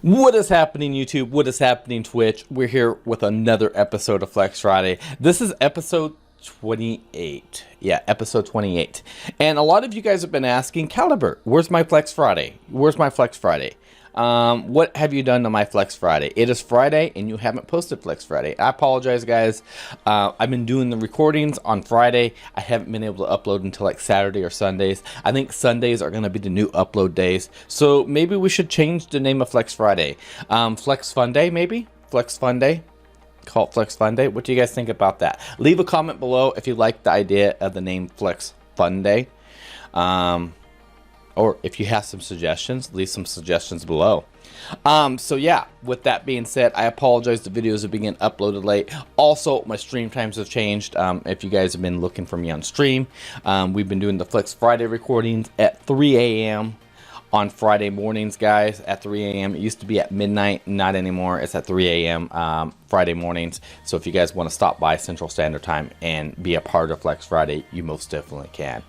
What is happening, YouTube? What is happening, Twitch? We're here with another episode of Flex Friday. This is episode 28. Yeah, episode 28. And a lot of you guys have been asking, Caliber, where's my Flex Friday? Where's my Flex Friday? What have you done to my Flex Friday? It is Friday and you haven't posted Flex Friday. I apologize, guys. I've been doing the recordings on Friday. I haven't been able to upload until like Saturday or Sundays. I think Sundays are going to be the new upload days. So maybe we should change the name of Flex Friday. Flex Fun Day, maybe? Flex Fun Day? Call it Flex Fun Day. What do you guys think about that? Leave a comment below if you like the idea of the name Flex Fun Day. Or if you have some suggestions, leave some suggestions below. So yeah, with that being said, I apologize the videos have been uploaded late. Also, my stream times have changed. If you guys have been looking for me on stream, we've been doing the Flex Friday recordings at 3 a.m. on Friday mornings, guys, at 3 a.m. It used to be at midnight, not anymore. It's at 3 a.m. Friday mornings. So if you guys want to stop by Central Standard Time and be a part of Flex Friday, you most definitely can.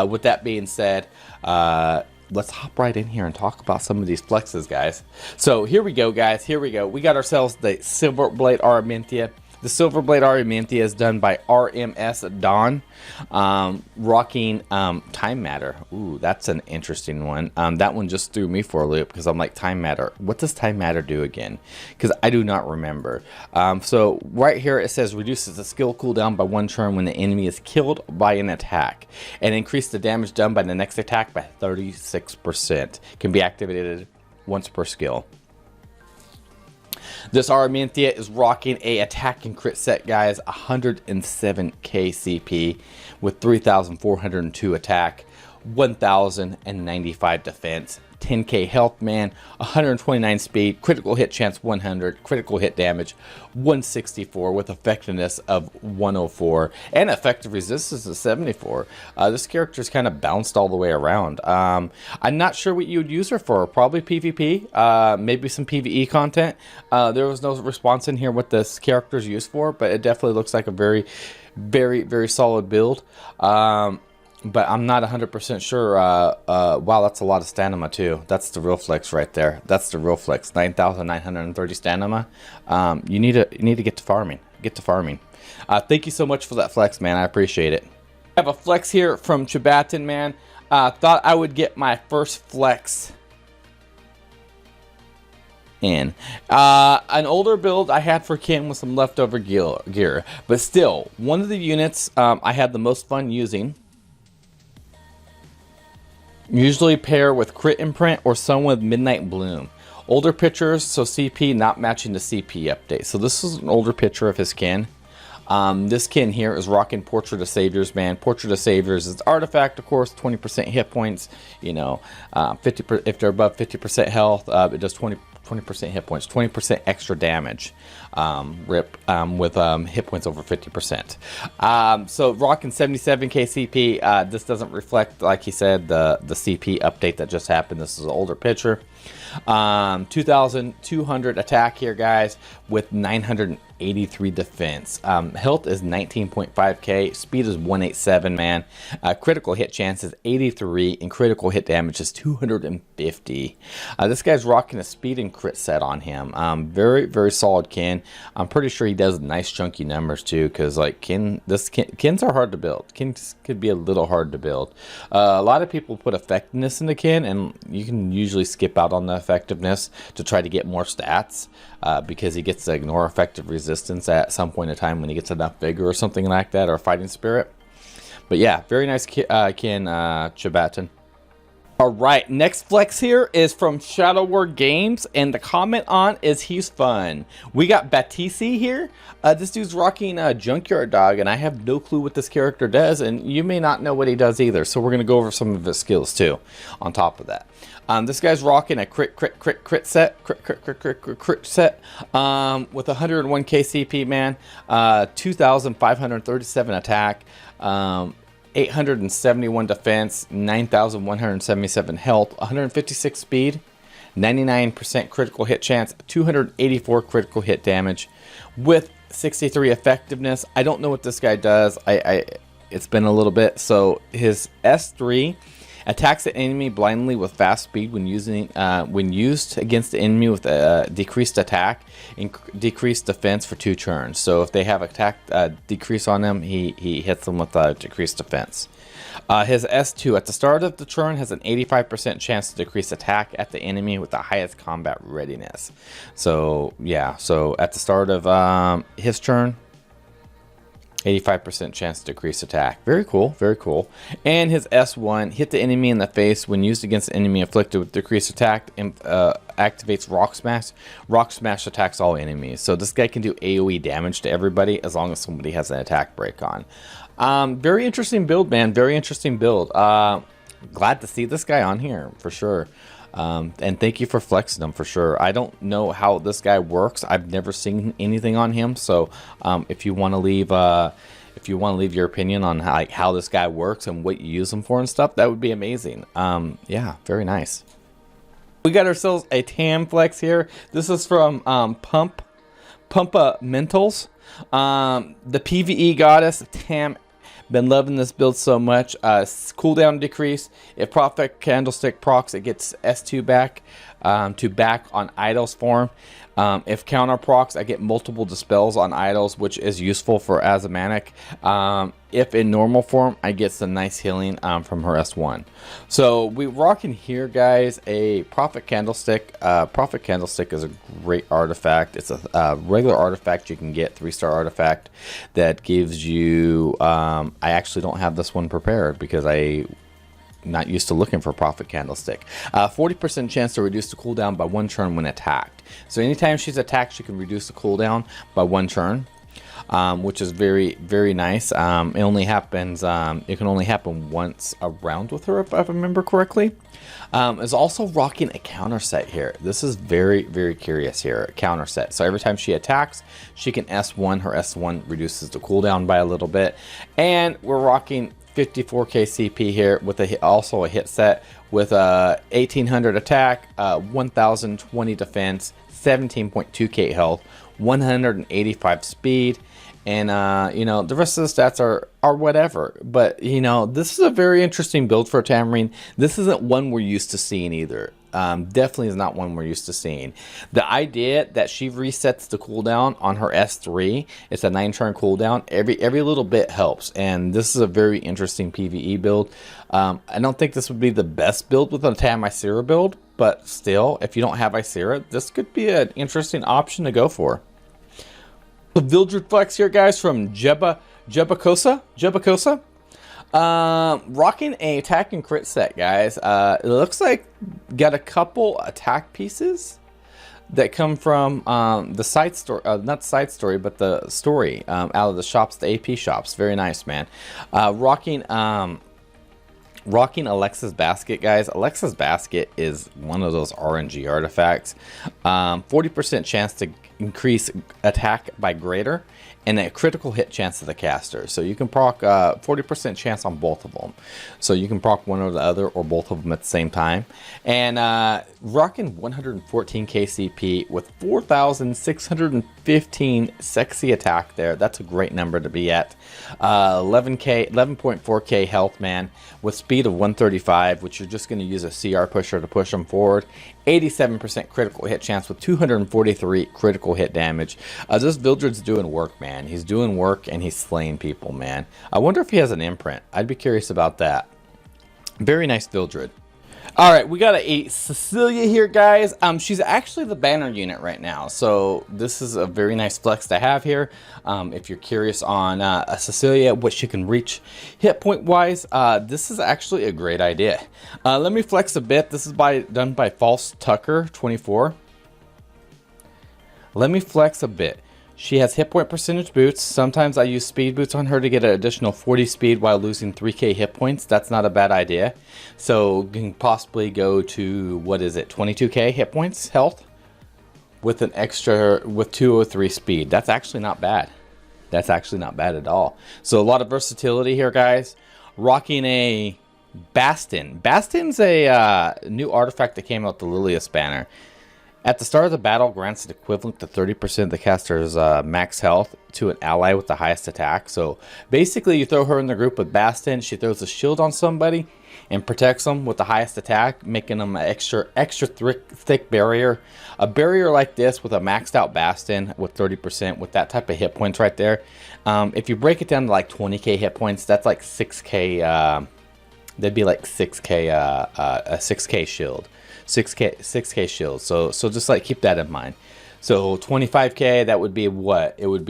With that being said, let's hop right in here and talk about some of these flexes, guys. So here we go, guys. Here we go. We got ourselves the Silver Blade Araminthia. The Silver Blade Araminthia is done by RMS Dawn, rocking Time Matter. Ooh, that's an interesting one. That one just threw me for a loop because I'm like, Time Matter. What does Time Matter do again? Because I do not remember. So right here it says reduces the skill cooldown by 1 turn when the enemy is killed by an attack, and increase the damage done by the next attack by 36%. Can be activated once per skill. This Araminthia is rocking a attack and crit set, guys. 107k CP with 3,402 attack, 1,095 defense, 10k health, man, 129 speed, critical hit chance 100, critical hit damage 164 with effectiveness of 104 and effective resistance of 74. This character's kind of bounced all the way around. I'm not sure what you would use her for. Probably PvP, maybe some PvE content. There was no response in here what this character is used for, but it definitely looks like a very, very solid build. But I'm not 100% sure. Wow, that's a lot of stamina too. That's the real flex right there. That's the real flex. 9,930 stamina. You need to get to farming. Get to farming. Thank you so much for that flex, man. I appreciate it. I have a flex here from Chibatin, man. Thought I would get my first flex in. An older build I had for Ken with some leftover gear. But still, one of the units I had the most fun using. Usually pair with Crit Imprint or someone with Midnight Bloom. Older pictures, so CP not matching the CP update. So this is an older picture of his kin. This kin here is rocking Portrait of Saviors, man. Portrait of Saviors is artifact, of course, 20% hit points. You know, if they're above 50% health, it does 20% hit points, 20% extra damage, with hit points over 50%. So rocking 77k CP. This doesn't reflect, like he said, the CP update that just happened. This is an older picture. 2,200 attack here, guys, with 983 defense. Health is 19.5k. Speed is 187, man. Critical hit chance is 83, and critical hit damage is 250. This guy's rocking a speed and crit set on him. Very solid kin. I'm pretty sure he does nice chunky numbers too, because like kins are hard to build. Kins could be a little hard to build. A lot of people put effectiveness in the kin, and you can usually skip out on the effectiveness to try to get more stats, because he gets to ignore effective resistance at some point in time when he gets enough vigor or something like that, or fighting spirit. But yeah, very nice kin, Chibatin. All right, next flex here is from Shadow War Games, and the comment on is he's fun. We got Batisi here. This dude's rocking a Junkyard Dog, and I have no clue what this character does, and you may not know what he does either. So we're gonna go over some of his skills too. On top of that, this guy's rocking a crit set, crit set, with 101k CP, man. 2,537 attack. 871 defense, 9,177 health, 156 speed, 99% critical hit chance, 284 critical hit damage, with 63 effectiveness. I don't know what this guy does. It's been a little bit. So his S3 Attacks the enemy blindly with fast speed when used against the enemy with a decreased attack and decreased defense for 2 turns. So if they have attack decrease on them, he hits them with decreased defense. His S2 at the start of the turn has an 85% chance to decrease attack at the enemy with the highest combat readiness. So yeah, so at the start of his turn, 85% chance to decrease attack. Very cool, very cool. And his S1, hit the enemy in the face when used against the enemy inflicted with decreased attack, and activates Rock Smash. Rock Smash attacks all enemies. So this guy can do AoE damage to everybody as long as somebody has an attack break on. Very interesting build, man. Very interesting build. Glad to see this guy on here for sure. And thank you for flexing him for sure. I don't know how this guy works. I've never seen anything on him. So if you want to leave your opinion on how this guy works and what you use him for and stuff, that would be amazing. Yeah, very nice. We got ourselves a Tam flex here. This is from Pumpa Mentals. The PvE goddess Tam. Been loving this build so much. Cooldown decrease. If Prophet Candlestick procs, it gets S2 back to back on idols form. If counter procs, I get multiple dispels on idols, which is useful for Azamanic. If in normal form, I get some nice healing from her S1. So we rocking here, guys, a Prophet Candlestick. Prophet Candlestick is a great artifact. It's a regular artifact you can get, 3-star artifact that gives you. I actually don't have this one prepared because I'm not used to looking for Prophet Candlestick. 40% chance to reduce the cooldown by 1 turn when attacked. So anytime she's attacked, she can reduce the cooldown by 1 turn. Which is very, very nice. It only happens. It can only happen once a round with her, if I remember correctly. Is also rocking a counter set here. This is very, very curious here. A counter set. So every time she attacks, she can S1. Her S1 reduces the cooldown by a little bit, and we're rocking 54k CP here with also a hit set with 1800 attack, 1020 defense, 17.2k health, 185 speed. And, you know, the rest of the stats are whatever. But, you know, this is a very interesting build for a Tamarine. This isn't one we're used to seeing either. Definitely is not one we're used to seeing. The idea that she resets the cooldown on her S3, it's a 9-turn cooldown. Every little bit helps. And this is a very interesting PvE build. I don't think this would be the best build with a Tam Ysera build. But still, if you don't have Ysera, this could be an interesting option to go for. The Vildred flex here, guys, from Jebakosa. Rocking a attack and crit set, guys. It looks like got a couple attack pieces that come from the side story, not side story, but the story out of the shops, the AP shops. Very nice, man. Rocking Alexa's Basket, guys. Alexa's Basket is one of those RNG artifacts. 40% chance to increase attack by greater, and a critical hit chance of the caster. So you can proc 40% chance on both of them. So you can proc one or the other or both of them at the same time. And rocking 114k CP with 4,615 sexy attack there. That's a great number to be at. 11.4k health, man, with speed of 135, which you're just going to use a CR pusher to push them forward. 87% critical hit chance with 243 critical hit damage. This Vildred's doing work, man. He's doing work and he's slaying people, man. I wonder if he has an imprint. I'd be curious about that. Very nice Vildred. All right, we got a Cecilia here, guys. She's actually the banner unit right now, so this is a very nice flex to have here. If you're curious on a Cecilia, what she can reach hit point wise, this is actually a great idea. Let me flex a bit. This is done by False Tucker 24. Let me flex a bit. She has hit point percentage boots. Sometimes I use speed boots on her to get an additional 40 speed while losing 3k hit points. That's not a bad idea. So you can possibly go to, what is it, 22k hit points health with an extra, with 203 speed. That's actually not bad. That's actually not bad at all. So a lot of versatility here, guys. Rocking a Bastion. Bastion's a new artifact that came out, the Lilius banner. At the start of the battle, grants an equivalent to 30% of the caster's max health to an ally with the highest attack. So basically, you throw her in the group with Bastion, she throws a shield on somebody and protects them with the highest attack, making them an extra thick barrier. A barrier like this with a maxed out Bastion with 30% with that type of hit points right there. If you break it down to like 20k hit points, that's like 6k. That'd be like 6k a 6k shield. 6k shield. So just like keep that in mind. So 25k, that would be what? It'd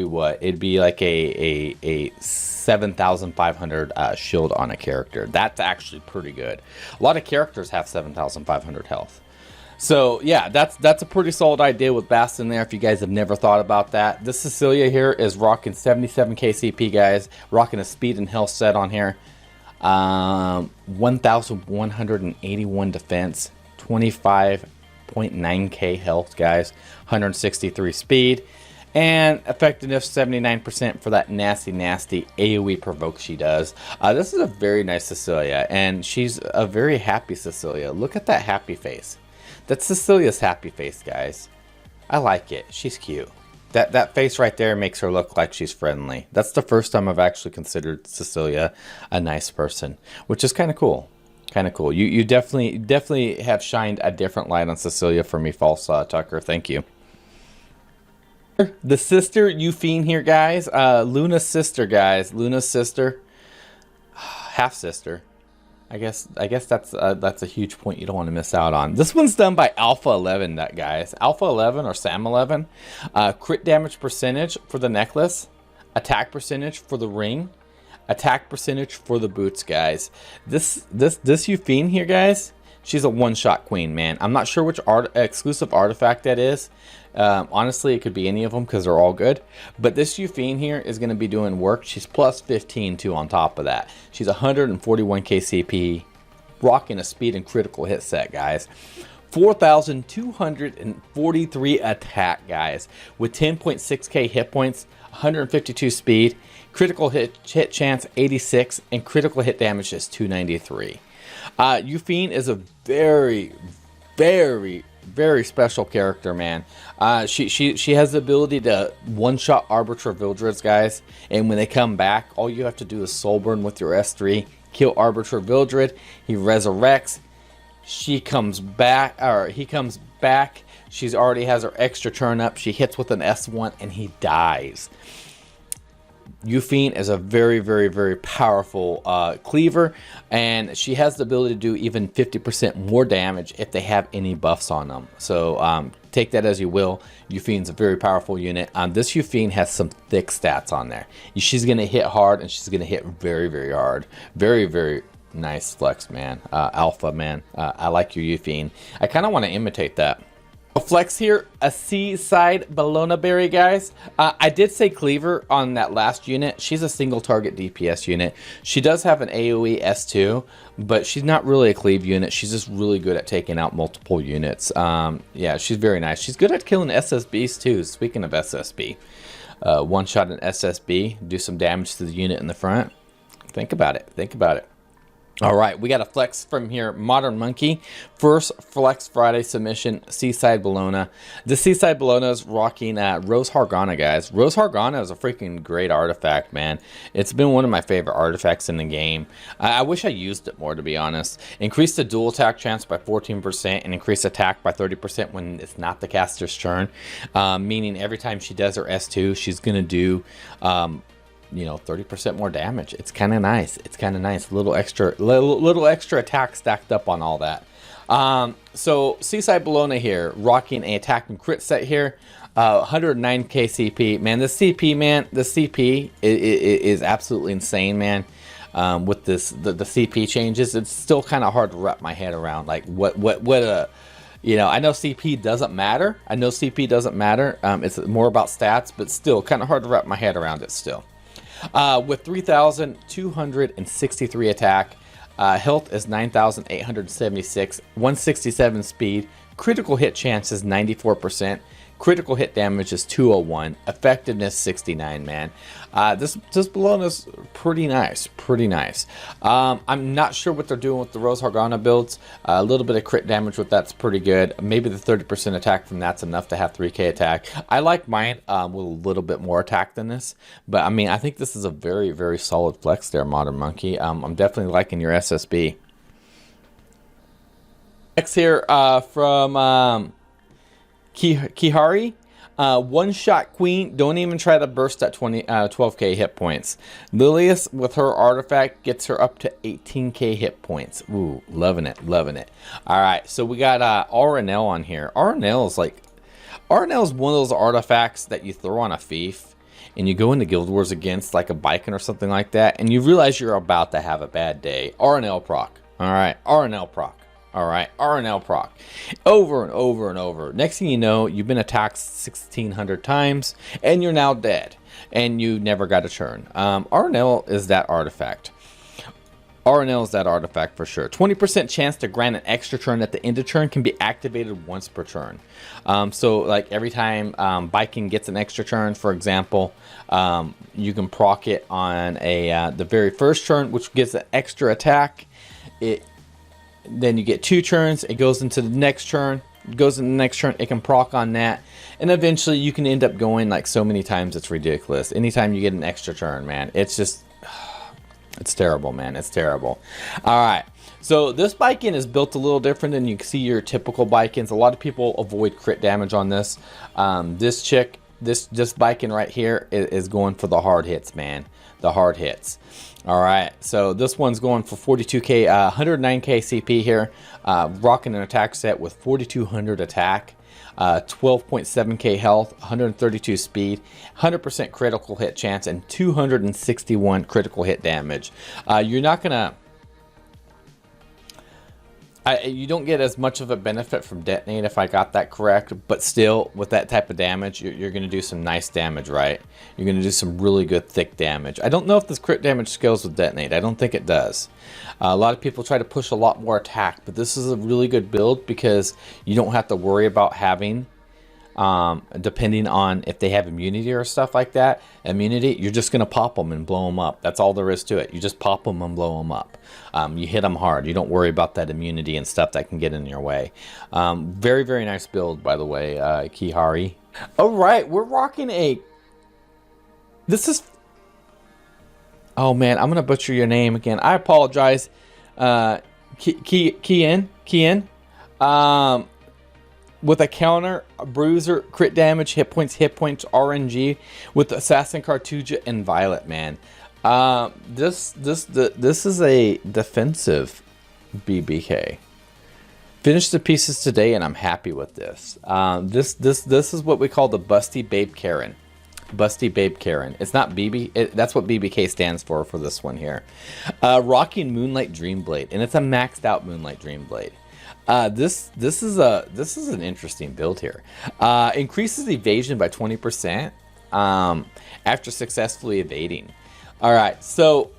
be like a 7,500 shield on a character. That's actually pretty good. A lot of characters have 7,500 health. So yeah, that's a pretty solid idea with Bastion there if you guys have never thought about that. This Cecilia here is rocking 77k CP, guys. Rocking a speed and health set on here. 1,181 defense. 25.9k health, guys. 163 speed. And effectiveness 79% for that nasty AoE provoke she does. This is a very nice Cecilia, and she's a very happy Cecilia. Look at that happy face. That's Cecilia's happy face, guys. I like it. She's cute. That face right there makes her look like she's friendly. That's the first time I've actually considered Cecilia a nice person, which is kind of cool. Kind of cool. You definitely have shined a different light on Cecilia for me, False Tucker. Thank you. The sister Euphine here, guys. Luna's sister, guys. Luna's sister, half sister. I guess that's a huge point you don't want to miss out on. This one's done by Alpha 11, that guys. Alpha 11 or Sam 11. Crit damage percentage for the necklace, attack percentage for the ring, attack percentage for the boots, guys. This Euphine here, guys. She's a one-shot queen, man. I'm not sure which exclusive artifact that is. Honestly, it could be any of them because they're all good. But this Euphine here is going to be doing work. She's plus 15 too on top of that. She's 141k CP, rocking a speed and critical hit set, guys. 4,243 attack, guys, with 10.6k hit points, 152 speed, critical hit chance 86, and critical hit damage is 293. Euphine is a very special character, man. She has the ability to one-shot Arbiter Vildreds, guys, and when they come back, all you have to do is soul burn with your S3, kill Arbiter Vildred, he resurrects, she comes back, or he comes back, she's already has her extra turn up, she hits with an S1 and he dies. Euphine is a very powerful cleaver, and she has the ability to do even 50% more damage if they have any buffs on them. So take that as you will. Euphine's a very powerful unit. This Euphine has some thick stats on there. She's going to hit hard, and she's going to hit very hard. Very nice flex, man. Alpha, man. I like your Euphine. I kind of want to imitate that. Flex here, a Seaside Bologna Berry, guys. I did say Cleaver on that last unit. She's a single target DPS unit. She does have an AoE S2, but she's not really a cleave unit. She's just really good at taking out multiple units. Yeah, she's very nice. She's good at killing SSBs too. Speaking of SSB, one shot an SSB, do some damage to the unit in the front. Think about it. Think about it. All right, we got a flex from here, Modern Monkey. First Flex Friday submission, Seaside Bologna. The Seaside Bologna is rocking Rose Hargana, guys. Rose Hargana is a freaking great artifact, man. It's been one of my favorite artifacts in the game. I wish I used it more, to be honest. Increase the dual attack chance by 14% and increase attack by 30% when it's not the caster's turn. Meaning every time she does her S2, she's going to do... you know, 30% more damage. It's kind of nice. It's kind of nice. Little extra attack stacked up on all that. So Seaside Bologna here, rocking a attack and crit set here. 109k CP. Man, this CP is absolutely insane, man. With the CP changes, it's still kind of hard to wrap my head around. Like what you know, I know CP doesn't matter. It's more about stats, but still kind of hard to wrap my head around it still. With 3,263 attack, health is 9,876, 167 speed, critical hit chance is 94%, Critical hit damage is 201. Effectiveness 69, man. This balloon is pretty nice, pretty nice. I'm not sure what they're doing with the Rose Hargana builds. A little bit of crit damage with that's pretty good. Maybe the 30% attack from that's enough to have 3k attack. I like mine with a little bit more attack than this, but I mean, I think this is a very, very solid flex there, Modern Monkey. I'm definitely liking your SSB. Next here from Kihari. One shot queen. Don't even try to burst at 12k hit points. Lilius with her artifact gets her up to 18k hit points. Ooh, loving it, loving it. All right, so we got RNL on here. RNL is one of those artifacts that you throw on a fief and you go into Guild Wars against like a Biken or something like that, and you realize you're about to have a bad day. RNL proc. All right, RNL proc. All right, RNL proc. Over and over and over. Next thing you know, you've been attacked 1,600 times, and you're now dead, and you never got a turn. RNL is that artifact. RNL is that artifact for sure. 20% chance to grant an extra turn at the end of turn can be activated once per turn. So like every time Biking gets an extra turn, for example, you can proc it on the very first turn, which gives an extra attack. Then you get 2 turns, it goes into the next turn, it can proc on that, and eventually you can end up going like so many times it's ridiculous. Anytime you get an extra turn, man, it's just, it's terrible, man, it's terrible. All right, so this Biken is built a little different than you see your typical Bikens. A lot of people avoid crit damage on this. This chick, this Biken right here is going for the hard hits, man, the hard hits. All right, so this one's going for 42k, 109k CP here, rocking an attack set with 4200 attack, 12.7k health, 132 speed, 100% critical hit chance, and 261 critical hit damage. You're not gonna, you don't get as much of a benefit from detonate if I got that correct, but still with that type of damage, you're going to do some nice damage, right? You're going to do some really good thick damage. I don't know if this crit damage scales with detonate. I don't think it does. A lot of people try to push a lot more attack, but this is a really good build because you don't have to worry about having, depending on if they have immunity or stuff like that. Immunity, you're just going to pop them and blow them up. That's all there is to it. You just pop them and blow them up. You hit them hard. You don't worry about that immunity and stuff that can get in your way. Very, very nice build, by the way, Kihari. All right, we're rocking this is, oh man, I'm going to butcher your name again. I apologize. Kian. With a counter, a Bruiser, crit damage, hit points, RNG, with Assassin Cartuja and Violet, man. This is a defensive BBK. Finished the pieces today, and I'm happy with this. This is what we call the Busty Babe Karen. Busty Babe Karen. It's not BB. That's what BBK stands for this one here. Rocking Moonlight Dreamblade, and it's a maxed out Moonlight Dreamblade. This is an interesting build here. Increases evasion by 20% after successfully evading. All right, so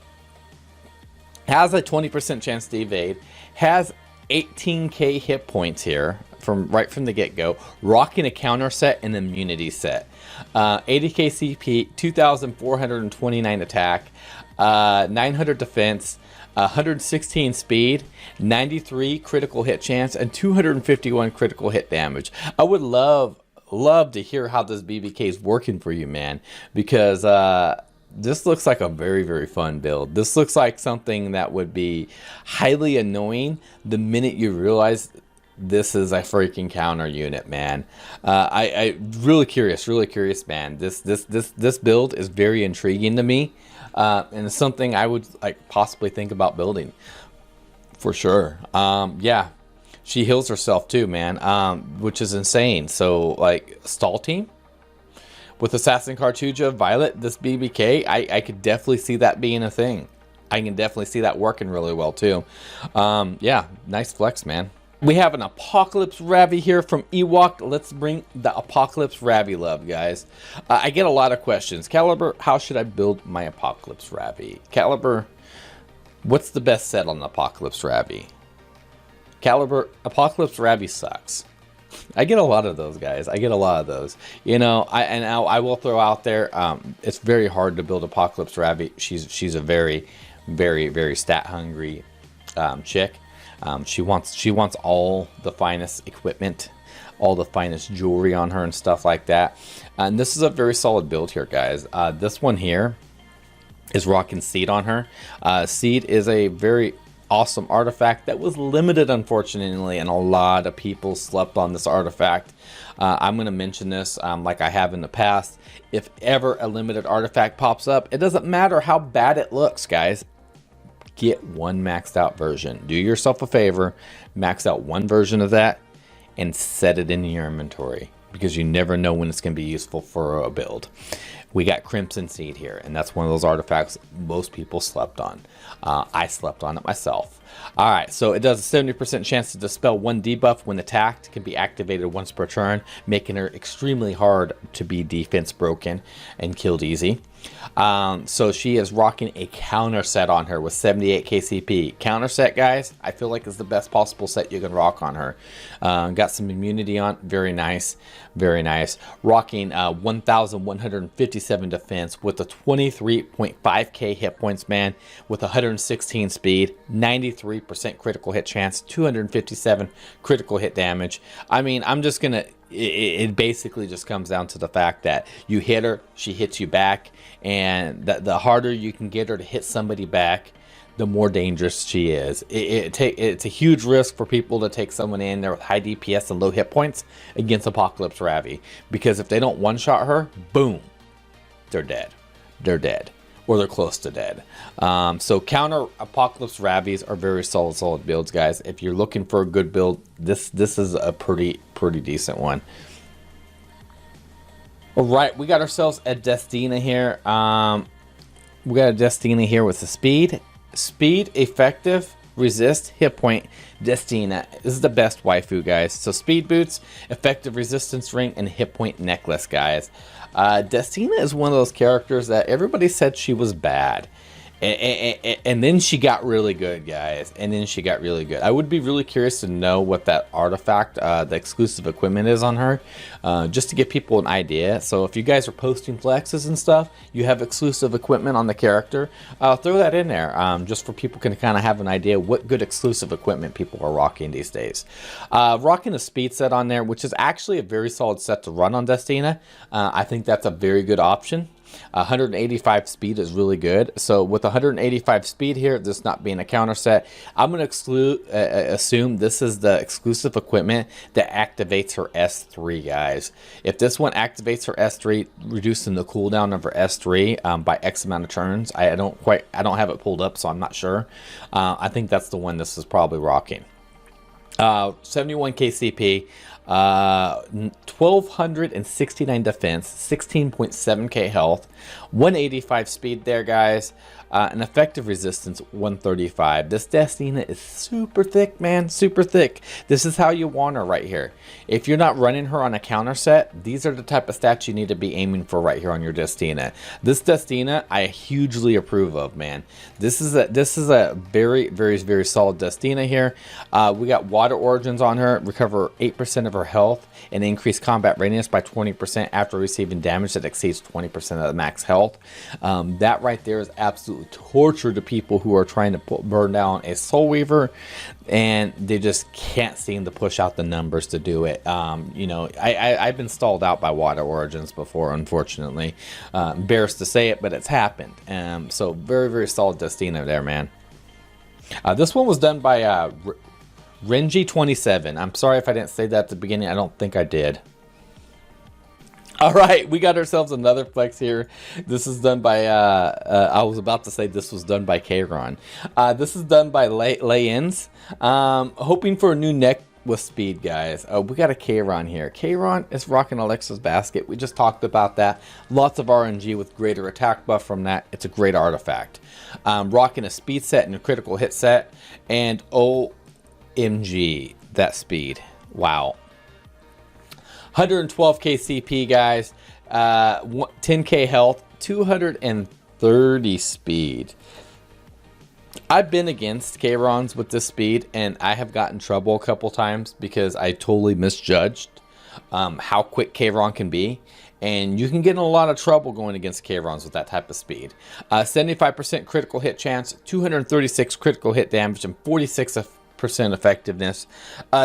has a 20% chance to evade. Has 18k hit points here right from the get-go. Rocking a counter set and immunity set. 80k CP, 2,429 attack, 900 defense. 116 speed, 93 critical hit chance, and 251 critical hit damage. I would love to hear how this BBK is working for you, man, because this looks like a very, very fun build. This looks like something that would be highly annoying the minute you realize this is a freaking counter unit, man. I really curious, man. This build is very intriguing to me. And it's something I would like possibly think about building for sure. Yeah, she heals herself too, man, which is insane. So like stall team with Assassin Cartuja, Violet, this BBK, I could definitely see that being a thing. I can definitely see that working really well too. Yeah, nice flex, man. We have an Apocalypse Ravi here from Ewok. Let's bring the Apocalypse Ravi love, guys. I get a lot of questions. Caliber, how should I build my Apocalypse Ravi? Caliber, what's the best set on the Apocalypse Ravi? Caliber, Apocalypse Ravi sucks. I get a lot of those, guys. I get a lot of those. You know, I will throw out there, it's very hard to build Apocalypse Ravi. She's a very, very, very stat hungry chick. She wants all the finest equipment, all the finest jewelry on her and stuff like that. And this is a very solid build here, guys. This one here is rocking Seed on her. Seed is a very awesome artifact that was limited, unfortunately, and a lot of people slept on this artifact. I'm going to mention this like I have in the past. If ever a limited artifact pops up, it doesn't matter how bad it looks, guys. Get one maxed out version. Do yourself a favor, max out one version of that and set it in your inventory, because you never know when it's going to be useful for a build. We got Crimson Seed here, and that's one of those artifacts most people slept on. I slept on it myself. All right, so it does a 70% chance to dispel one debuff when attacked. Can be activated once per turn, making her extremely hard to be defense broken and killed easy. So she is rocking a counter set on her with 78 KCP. Counter set, guys, I feel like is the best possible set you can rock on her. Got some immunity on, very nice, very nice. Rocking 1,157 defense with a 23.5k hit points, man, with 116 speed, 93% critical hit chance, 257 critical hit damage. I mean, I'm just gonna, it basically just comes down to the fact that you hit her, she hits you back, and the harder you can get her to hit somebody back, the more dangerous she is. It's a huge risk for people to take someone in there with high DPS and low hit points against Apocalypse Ravi, because if they don't one-shot her, boom, they're dead. They're dead. Or they're close to dead. So counter Apocalypse Ravis are very solid builds, guys. If you're looking for a good build, this is a pretty decent one. All right, we got ourselves a Destina here. We got a Destina here with the speed, effective, resist, hit point. Destina, this is the best waifu, guys. So speed boots, effective resistance ring, and hit point necklace, guys. Destina is one of those characters that everybody said she was bad. And then she got really good, guys. And then she got really good. I would be really curious to know what that artifact, the exclusive equipment is on her, just to give people an idea. So if you guys are posting flexes and stuff, you have exclusive equipment on the character, throw that in there, just for people can kind of have an idea what good exclusive equipment people are rocking these days. Rocking a speed set on there, which is actually a very solid set to run on Destina. I think that's a very good option. 185 speed is really good. So with 185 speed here, this not being a counter set, I'm going to assume this is the exclusive equipment that activates her S3, guys. If this one activates her S3, reducing the cooldown of her S3 by X amount of turns, I don't have it pulled up, so I'm not sure. I think that's the one this is probably rocking. 71 KCP. 1,269 defense, 16.7k health, 185 speed there, guys. An effective resistance 135. This Destina is super thick, man, super thick. This is how you want her right here. If you're not running her on a counter set, these are the type of stats you need to be aiming for right here on your Destina. This Destina I hugely approve of, man. This is a very solid Destina here. We got water origins on her, recover 8% of her health and increase combat readiness by 20% after receiving damage that exceeds 20% of the max health. That right there is absolutely torture to people who are trying to burn down a Soul Weaver, and they just can't seem to push out the numbers to do it. You know, I've been stalled out by water origins before, unfortunately. Embarrassed to say it, but it's happened. So very solid Destina there, man. This one was done by Renji27. I'm sorry if I didn't say that at the beginning. I don't think I did. All right, we got ourselves another flex here. This is done by, I was about to say this was done by Kayron. This is done by Lay-Ins. Hoping for a new neck with speed, guys. We got a Kayron here. Kayron is rocking Alexa's basket. We just talked about that. Lots of RNG with greater attack buff from that. It's a great artifact. Rocking a speed set and a critical hit set. And OMG, that speed. Wow. 112 KCP, guys, 10k health, 230 speed. I've been against K-Rons with this speed, and I have gotten in trouble a couple times because I totally misjudged how quick K-Ron can be. And you can get in a lot of trouble going against K-Rons with that type of speed. 75% critical hit chance, 236 critical hit damage, and 46% effectiveness.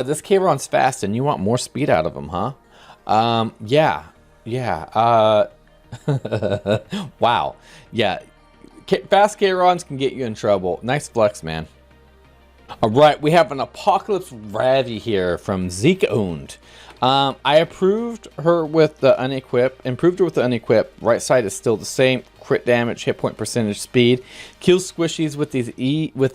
This K-Ron's fast, and you want more speed out of him, huh? Yeah. Wow. Yeah. Fast K-Rons can get you in trouble. Nice flex, man. All right, we have an Apocalypse Ravi here from Zeke Owned. I improved her with the unequip. Right side is still the same. Crit damage, hit point percentage, speed. Kills squishies with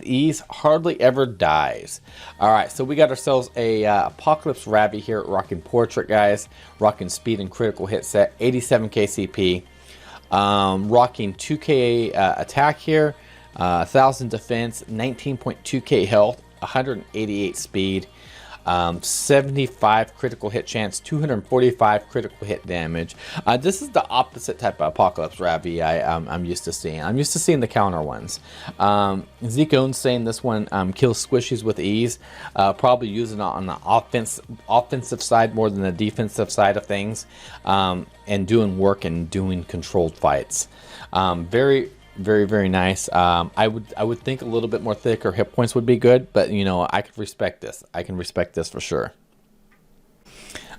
ease. Hardly ever dies. All right, so we got ourselves a Apocalypse Ravi here, rocking Portrait, guys. Rocking speed and critical hit set, 87k CP. Rocking 2k attack here. 1000 defense, 19.2k health, 188 speed, 75 critical hit chance, 245 critical hit damage. This is the opposite type of Apocalypse Ravi I'm used to seeing. I'm used to seeing the counter ones. Zeke Owens saying this one kills squishies with ease. Probably using it on the offensive side more than the defensive side of things, and doing work and doing controlled fights. Very nice. I would think a little bit more thicker hit points would be good, but you know, I could respect this. I can respect this for sure.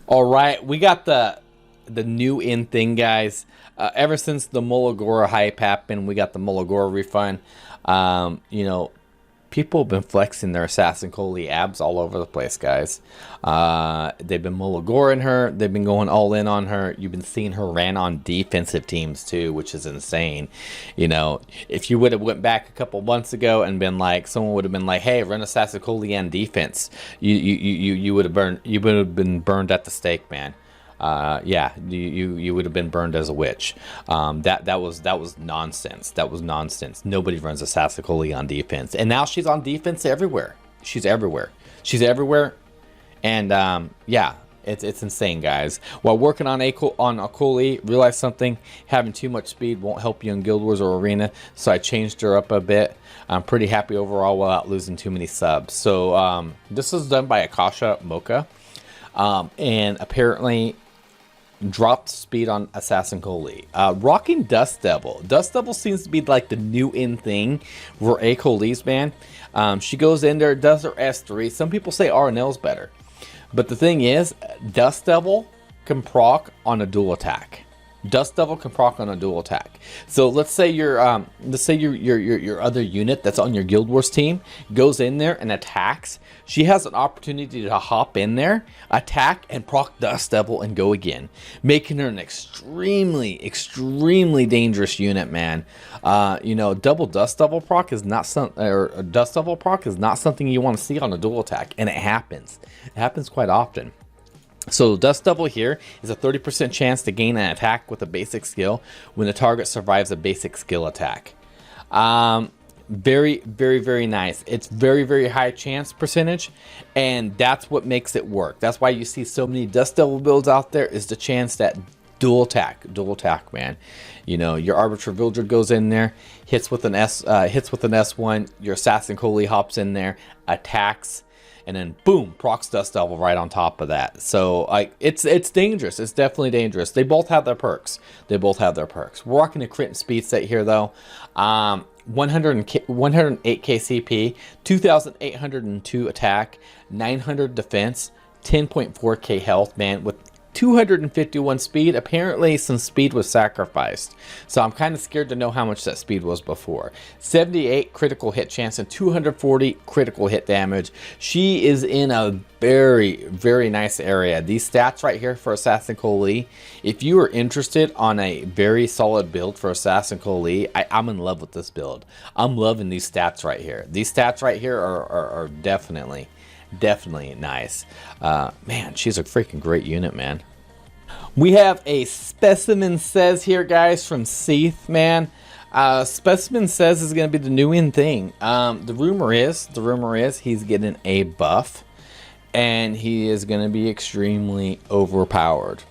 All right, we got the new in thing, guys. Ever since the Molagora hype happened, we got the Molagora refund. You know, people have been flexing their Assassin Coli abs all over the place, guys. They've been Molagoring her. They've been going all in on her. You've been seeing her ran on defensive teams too, which is insane. You know, if you would have went back a couple months ago and been like, someone would have been like, "Hey, run Assassin Coli and defense," you would have burned. You would have been burned at the stake, man. Yeah, you would have been burned as a witch. That was nonsense. That was nonsense. Nobody runs Assassin Coli on defense, and now she's on defense everywhere. She's everywhere. And yeah, it's insane, guys. While working on a Coli, realized something: having too much speed won't help you in Guild Wars or Arena. So I changed her up a bit. I'm pretty happy overall without losing too many subs. So this is done by Akasha Mocha, and apparently dropped speed on Assassin Coli. Rocking Dust Devil. Dust Devil seems to be like the new in thing for A Coli's, man. She goes in there, does her S3. Some people say RNL's better. But the thing is, Dust Devil can proc on a dual attack. Dust Devil can proc on a dual attack. So let's say your other unit that's on your Guild Wars team goes in there and attacks. She has an opportunity to hop in there, attack, and proc Dust Devil and go again, making her an extremely dangerous unit, man. You know, double Dust Devil proc is not Dust Devil proc is not something you want to see on a dual attack, and it happens. It happens quite often. So Dust Devil here is a 30% chance to gain an attack with a basic skill when the target survives a basic skill attack. Very nice. It's very high chance percentage, and that's what makes it work. That's why you see so many Dust Devil builds out there, is the chance that dual attack, man. You know, your Arbiter Villager goes in there, hits with an S1, your Assassin Coli hops in there, attacks, and then boom, procs Dust Devil right on top of that. So like it's dangerous. It's definitely dangerous. They both have their perks. We're rocking a crit and speed set here though. 108k CP, 2802 attack, 900 defense, 10.4k health, man, with 251 speed. Apparently some speed was sacrificed, so I'm kind of scared to know how much that speed was before. 78 critical hit chance and 240 critical hit damage. She is in a very nice area. These stats right here for Assassin Coli, if you are interested on a very solid build for Assassin Coli, I'm in love with this build. I'm loving these stats right here. These stats right here are definitely nice. Man, she's a freaking great unit, man. We have a Specimen Says here, guys, from Seath, man. Specimen Says is going to be the new in thing. The rumor is he's getting a buff, and he is going to be extremely overpowered.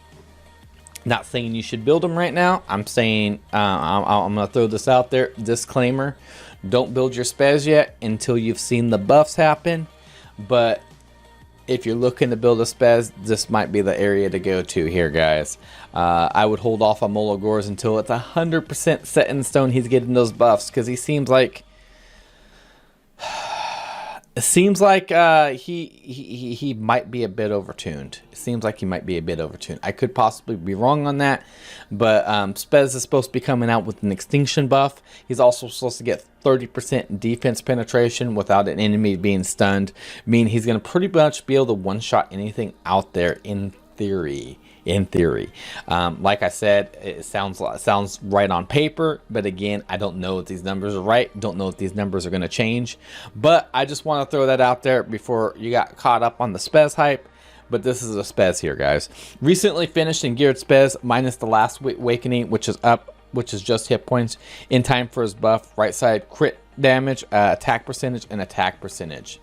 Not saying you should build him right now. I'm saying I'm going to throw this out there. Disclaimer: Don't build your spez yet until you've seen the buffs happen. But if you're looking to build a spez, this might be the area to go to here, guys. I would hold off on Mologors until it's 100% set in stone he's getting those buffs, because he seems like he might be a bit overtuned. It seems like he might be a bit overtuned. I could possibly be wrong on that, but Spez is supposed to be coming out with an extinction buff. He's also supposed to get 30% defense penetration without an enemy being stunned, meaning he's going to pretty much be able to one-shot anything out there in theory. Like I said, it sounds right on paper, but again, I don't know if these numbers are right. Don't know if these numbers are going to change, but I just want to throw that out there before you got caught up on the Spez hype. But this is a Spez here, guys. Recently finished in geared Spez minus the last awakening, which is up, which is just hit points in time for his buff. Right side crit damage, attack percentage, and attack percentage.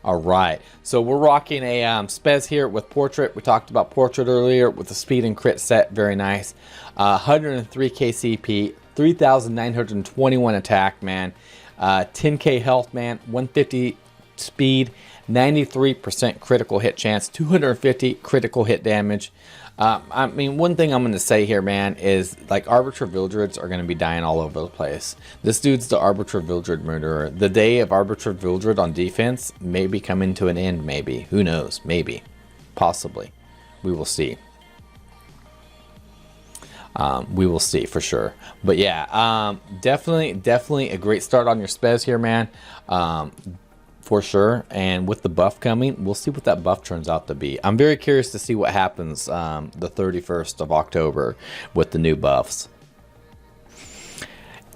All right, so we're rocking a Spez here with Portrait. We talked about Portrait earlier with the speed and crit set. Very nice. 103k CP, 3,921 attack, man. 10k health, man. 150 speed, 93% critical hit chance, 250 critical hit damage. I mean, one thing I'm going to say here, man, is like Arbiter Vildreds are going to be dying all over the place. This dude's the Arbiter Vildred murderer. The day of Arbiter Vildred on defense may be coming to an end, maybe. Who knows? Maybe. Possibly. We will see. We will see for sure. But yeah, definitely a great start on your Spez here, man. For sure. And with the buff coming, we'll see what that buff turns out to be. I'm very curious to see what happens the 31st of October with the new buffs.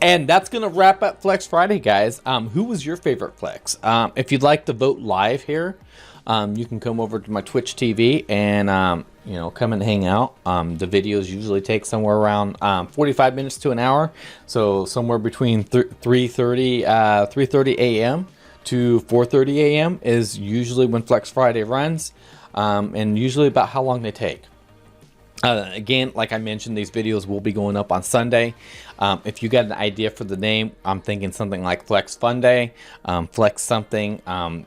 And that's going to wrap up Flex Friday, guys. Who was your favorite Flex? If you'd like to vote live here, you can come over to my Twitch TV and you know, come and hang out. The videos usually take somewhere around 45 minutes to an hour. So somewhere between 3:30 a.m. to 4:30 a.m. is usually when Flex Friday runs, and usually about how long they take. Again, like I mentioned, these videos will be going up on Sunday. If you got an idea for the name, I'm thinking something like Flex Fun Day, Flex something,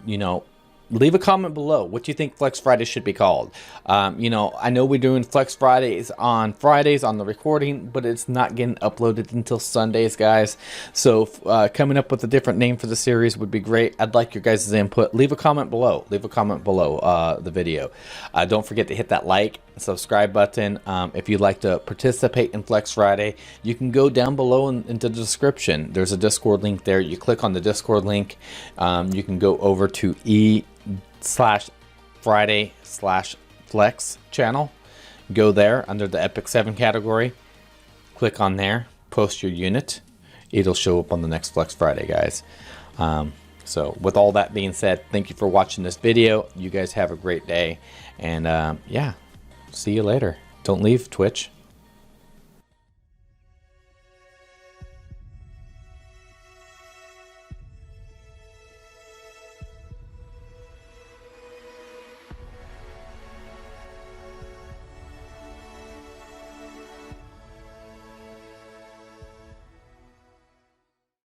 you know, leave a comment below. What do you think Flex Friday should be called? You know, I know we're doing Flex Fridays on the recording, but it's not getting uploaded until Sundays, guys. So coming up with a different name for the series would be great. I'd like your guys' input. Leave a comment below. Leave a comment below the video. Don't forget to hit that like and subscribe button. If you'd like to participate in Flex Friday, you can go down below into the description. There's a Discord link there. You click on the Discord link. You can go over to e/Friday/Flex channel. Go there under the Epic 7 category. Click on there. Post your unit. It'll show up on the next Flex Friday, guys. So with all that being said, thank you for watching this video. You guys have a great day. And yeah, see you later. Don't leave Twitch.